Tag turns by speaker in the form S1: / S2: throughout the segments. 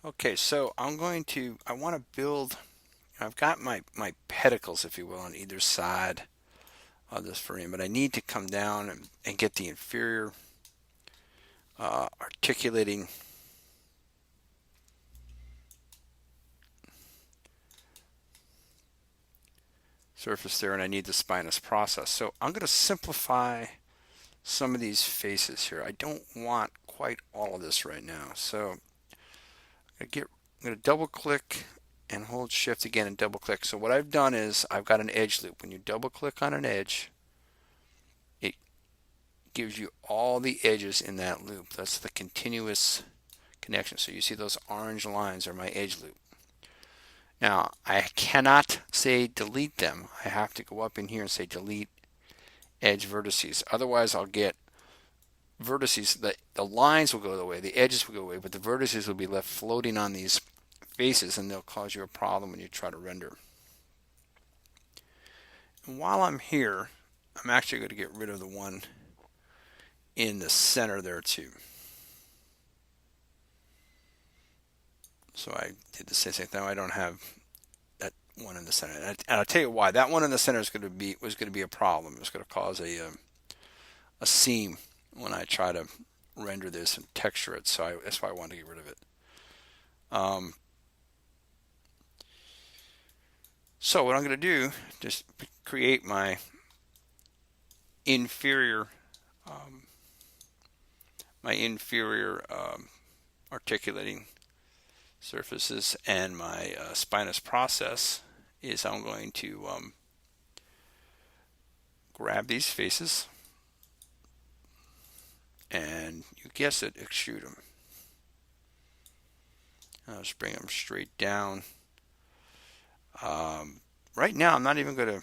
S1: Okay, so I want to build, I've got my pedicles, if you will, on either side of this frame, but I need to come down and get the inferior articulating surface there, and I need the spinous process. So I'm going to simplify some of these faces here. I don't want quite all of this right now. So I'm going to double click and hold shift again and double click. So what I've done is I've got an edge loop. When you double click on an edge, it gives you all the edges in that loop. That's the continuous connection. So you see those orange lines are my edge loop. Now I cannot say delete them. I have to go up in here and say delete edge vertices. Otherwise I'll get vertices, the lines will go away, the edges will go away, but the vertices will be left floating on these faces, and they'll cause you a problem when you try to render. And while I'm here, I'm actually going to get rid of the one in the center there too. So I did the same thing. Now I don't have that one in the center, and I'll tell you why. That one in the center was going to be a problem. It was going to cause a seam when I try to render this and texture it. So that's why I wanted to get rid of it. So what I'm going to do, just create my inferior articulating surfaces, and my spinous process is I'm going to grab these faces and, you guess it, extrude them. I'll just bring them straight down. Right now I'm not even going to,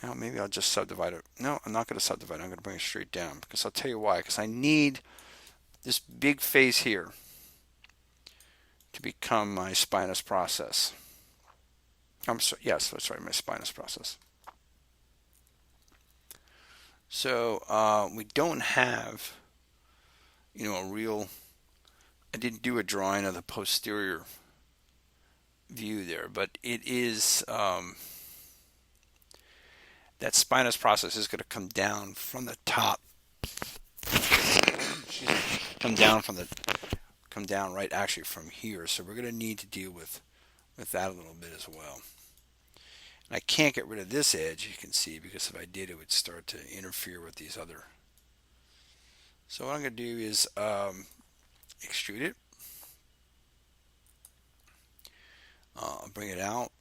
S1: well, maybe I'll just subdivide it. No, I'm not going to subdivide. I'm going to bring it straight down, because I'll tell you why. Because I need this big face here to become my spinous process. I'm sorry, yes, that's right, my spinous process. So we don't have, a real, I didn't do a drawing of the posterior view there, but it is, that spinous process is going to come down from the top. come down from the, come down right actually from here. So we're going to need to deal with that a little bit as well. And I can't get rid of this edge, you can see, because if I did, it would start to interfere with these other. So what I'm going to do is extrude it. I'll bring it out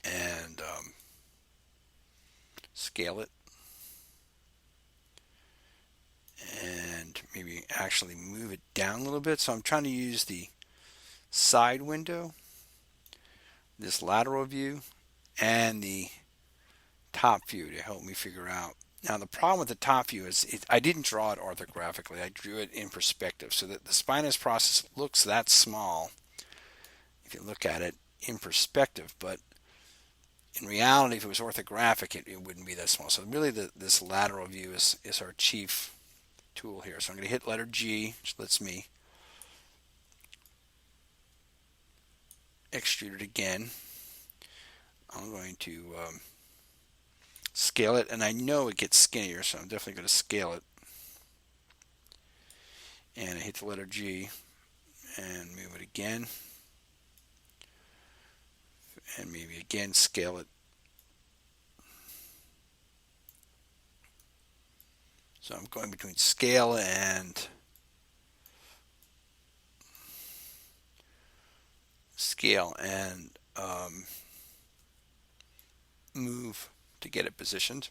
S1: and scale it, and maybe actually move it down a little bit. So I'm trying to use the side window, this lateral view, and the top view to help me figure out. Now the problem with the top view is I didn't draw it orthographically. I drew it in perspective, so that the spinous process looks that small if you look at it in perspective, but in reality, if it was orthographic, it wouldn't be that small. So really this lateral view is our chief tool here. So I'm going to hit letter G, which lets me extrude it again. I'm going to scale it, and I know it gets skinnier, so I'm definitely going to scale it. And I hit the letter G and move it again. And maybe again scale it. So I'm going between scale and move to get it positioned.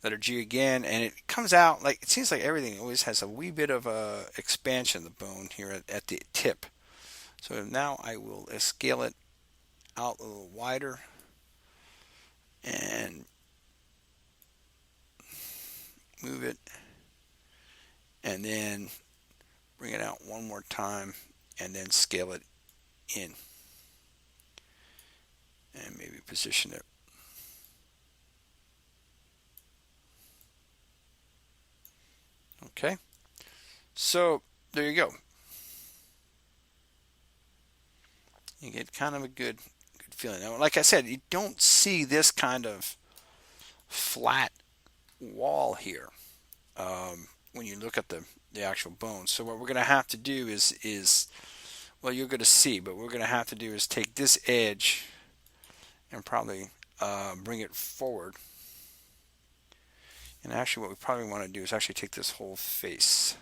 S1: Letter G again, and it comes out like, it seems like everything always has a wee bit of expansion, the bone here at the tip. So now I will scale it out a little wider and move it, and then bring it out one more time and then scale it in and maybe position it. Okay, so there you go. You get kind of a good feeling. Now, like I said, you don't see this kind of flat wall here when you look at the actual bones. So what we're going to have to do is well, you're going to see, but what we're going to have to do is take this edge and probably bring it forward. And actually what we probably want to do is actually take this whole face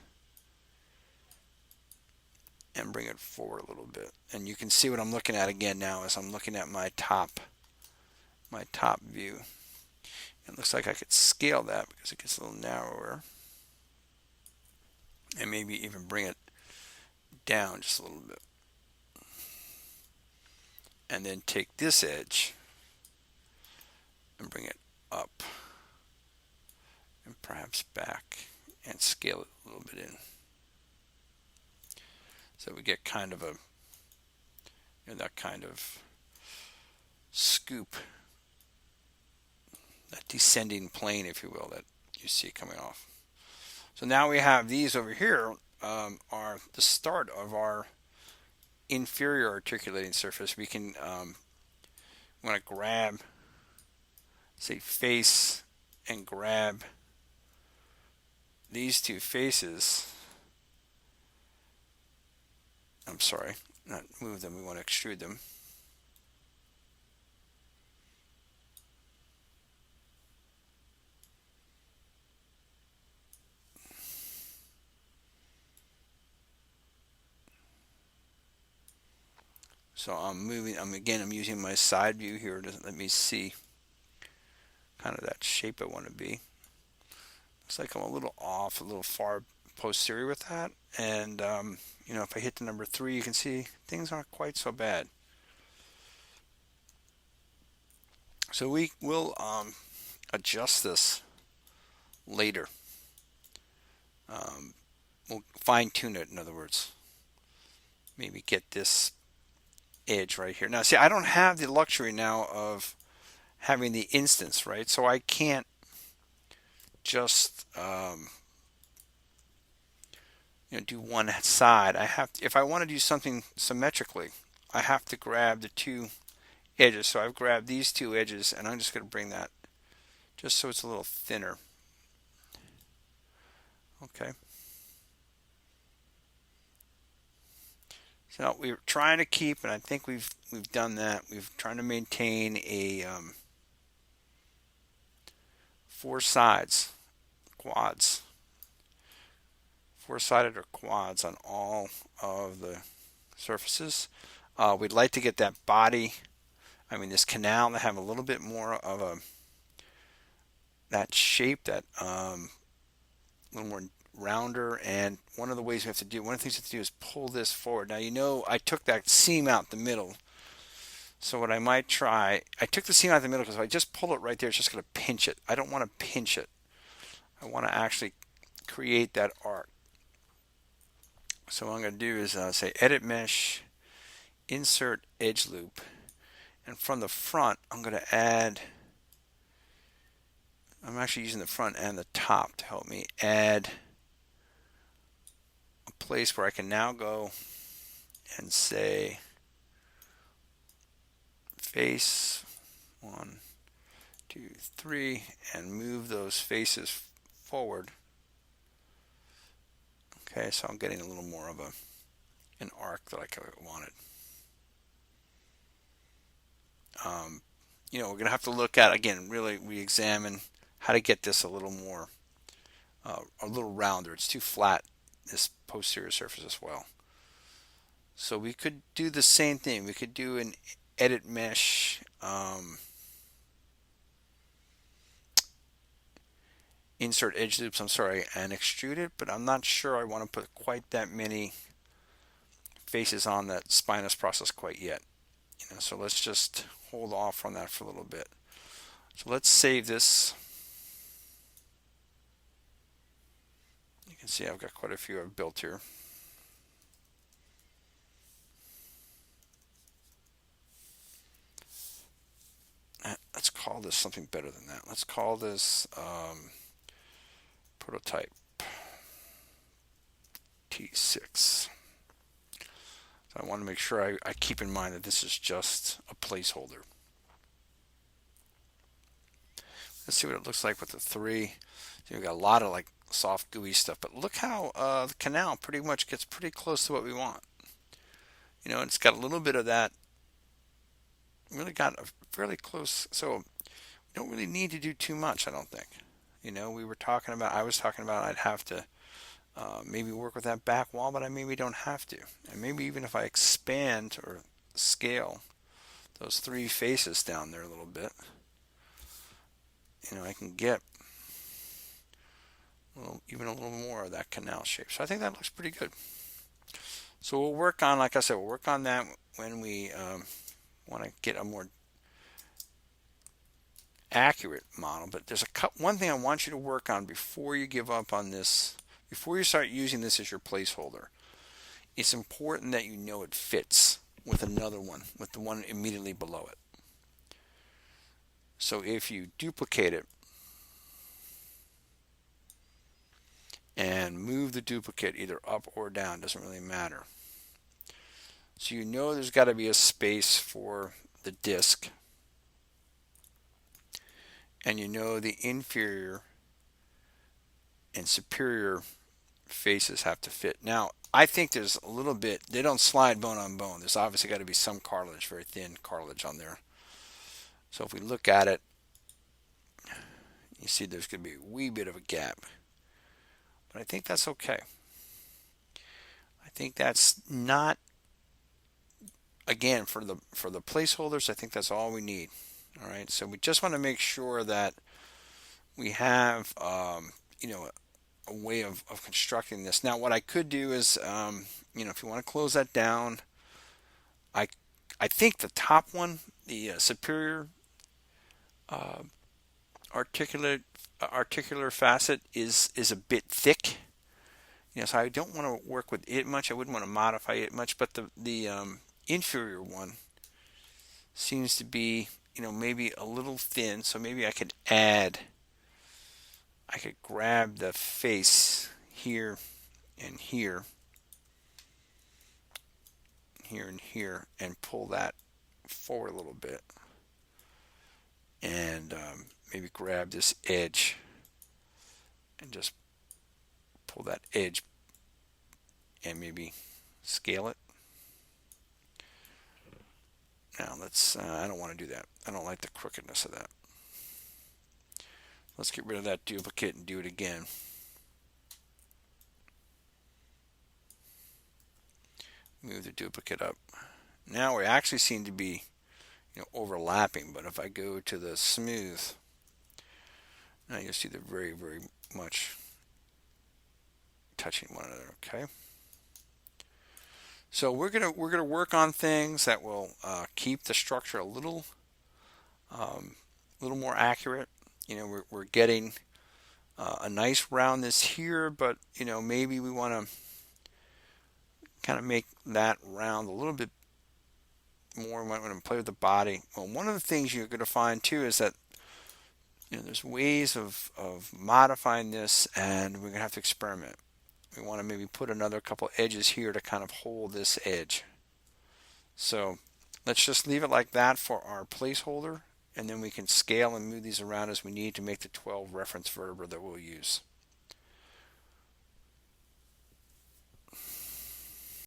S1: and bring it forward a little bit. And you can see what I'm looking at again now as I'm looking at my top view. It looks like I could scale that because it gets a little narrower. And maybe even bring it down just a little bit. And then take this edge and bring it up and perhaps back and scale it a little bit in. So we get kind of that kind of scoop, that descending plane, if you will, that you see coming off. So now we have these over here are the start of our inferior articulating surface. We can want to grab, say, face and grab these two faces. I'm sorry, not move them, we want to extrude them. So I'm moving, I'm using my side view here to let me see kind of that shape I want to be. Looks like I'm a little off, a little far posterior with that. And, you know, if I hit the number 3, you can see things aren't quite so bad. So we will adjust this later. We'll fine tune it, in other words. Maybe get this edge right here. Now, see, I don't have the luxury now of having the instance, right? So I can't just you know, do one side. I have to, if I want to do something symmetrically, I have to grab the two edges. So I've grabbed these two edges, and I'm just going to bring that just so it's a little thinner. Okay. So we're trying to keep, and I think we've done that. We've trying to maintain a 4 sides, quads, 4-sided or quads on all of the surfaces. We'd like to get that body, this canal, to have a little bit more of that shape, that a little more rounder. And one of the things we have to do is pull this forward. Now, you know, I took that seam out the middle. So what I might try, I took the seam out the middle because if I just pull it right there, it's just going to pinch it. I don't want to pinch it. I want to actually create that arc. So what I'm going to do is say Edit Mesh, Insert Edge Loop, and from the front I'm going to add, I'm actually using the front and the top to help me add a place where I can now go and say face 1, 2, 3, and move those faces forward. Okay, so I'm getting a little more of an arc that I wanted. You know, we're going to have to look at, again, really re-examine how to get this a little more, a little rounder. It's too flat, this posterior surface as well. So we could do the same thing. We could do an Edit Mesh, Insert Edge Loops, and extrude it, but I'm not sure I want to put quite that many faces on that spinous process quite yet. You know, so let's just hold off on that for a little bit. So let's save this. You can see I've got quite a few I've built here. Let's call this something better than that. Let's call this prototype T6. So I want to make sure I keep in mind that this is just a placeholder. Let's see what it looks like with the 3. So we've got a lot of like soft gooey stuff, but look how the canal pretty much gets pretty close to what we want. It's got a little bit of that, really got a fairly close, so we don't really need to do too much, I don't think. I was talking about I'd have to maybe work with that back wall, but I maybe don't have to. And maybe even if I expand or scale those 3 faces down there a little bit, I can get even a little more of that canal shape. So I think that looks pretty good. So we'll work on, like I said, we'll work on that when we want to get a more accurate model. But there's one thing I want you to work on before you give up on this, before you start using this as your placeholder. It's important that you know it fits with another one, with the one immediately below it. So if you duplicate it and move the duplicate either up or down, doesn't really matter. So there's got to be a space for the disk, and the inferior and superior faces have to fit. Now, I think there's a little bit, they don't slide bone on bone. There's obviously got to be some cartilage, very thin cartilage on there. So if we look at it, you see there's going to be a wee bit of a gap. But I think that's okay. I think that's not, again, for the placeholders, I think that's all we need. All right, so we just want to make sure that we have, a way of constructing this. Now, what I could do is, if you want to close that down, I think the top one, the superior articular facet is a bit thick. So I don't want to work with it much. I wouldn't want to modify it much, but the inferior one seems to be, maybe a little thin. So maybe I could grab the face here and here, and here, and pull that forward a little bit, and maybe grab this edge and just pull that edge and maybe scale it. Now I don't want to do that. I don't like the crookedness of that. Let's get rid of that duplicate and do it again. Move the duplicate up. Now we actually seem to be overlapping, but if I go to the smooth, now you'll see they're very, very much touching one another. Okay. So we're gonna work on things that will keep the structure a little more accurate. We're getting a nice roundness here, but maybe we want to kind of make that round a little bit more. We might want to play with the body. Well, one of the things you're going to find too is that there's ways of modifying this, and we're going to have to experiment. We want to maybe put another couple edges here to kind of hold this edge. So let's just leave it like that for our placeholder, and then we can scale and move these around as we need to make the 12 reference vertebra that we'll use.